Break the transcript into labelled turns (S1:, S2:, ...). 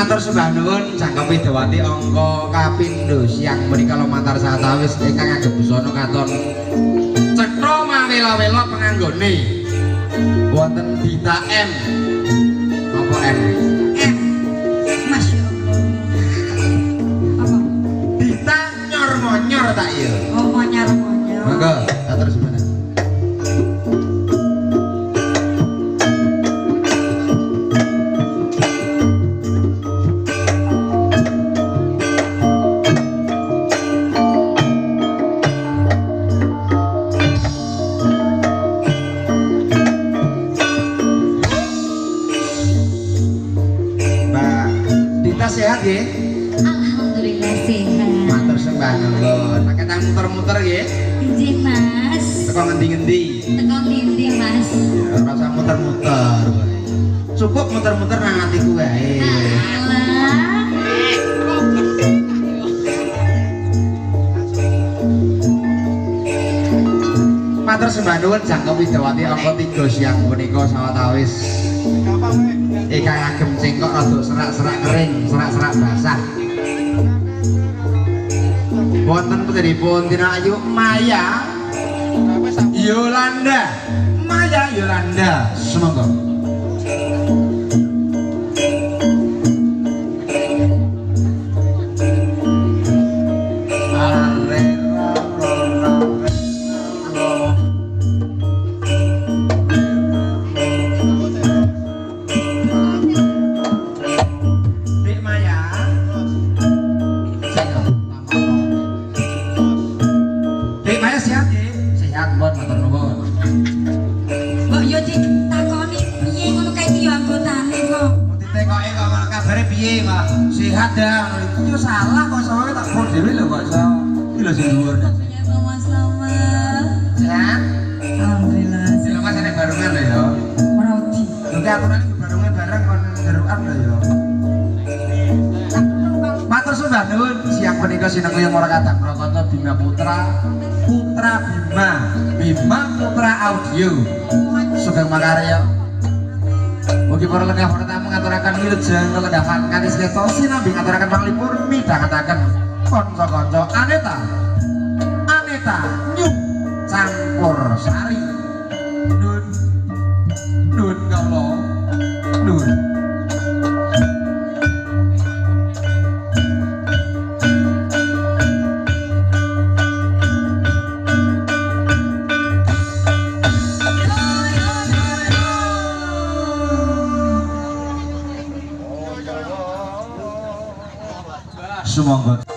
S1: Matur sembah nuwun Jangkep Widawati angka kapindho siang menika lumantar satawis ingkang ngagem busana katon cetha mawela-wela penganggone wonten Dita M. Apa M?
S2: M. Masya Allah. Apa?
S1: Dita nyor-monyor tak ya?
S2: Oh, monyor-monyor.
S1: Monggo, matur sembah. Sehat nggih?
S2: Alhamdulillah sehat.
S1: Matur sembah nuwun. Pakai tang muter-muter nggih?
S2: Nggih, Mas.
S1: Teko ngendi-ngendi?
S2: Teko ngendi, Mas?
S1: Ya ora usah muter-muter wae. Cukup muter-muter nang atiku wae.
S2: Alah.
S1: Matur sembah nuwun Jangkep Widawati angka 3 siang punika sawetawis. Ingkang agem cengkok rada serak-serak kering, serak-serak basah. Wonten putripun Tina Ayu Maya Yolanda. Maya Yolanda, semoga. Sehat dah, itu salah kok soalnya tak mau dewi loh kok so, itu loh sih luar dah.
S2: Sama-sama.
S1: Sehat?
S2: Alhamdulillah.
S1: Sila mas ada barungan loh ya.
S2: Merauti.
S1: Oke aku nanti barungan bareng kon jeruan loh ya. Matur sembah nuwun siang punika sinengkuyung ora kadang Prakoto Bima Putra, Putra Bima, Bima Putra Audio. Sugeng makarya. Mugi para lenggah pertama ngaturaken wilujeng kelendahan kanis keto sinambi ngaturaken panglipur midhangetaken kanca-kanca Aneta Nyuk campur sari nun kawula nun. Sumangga.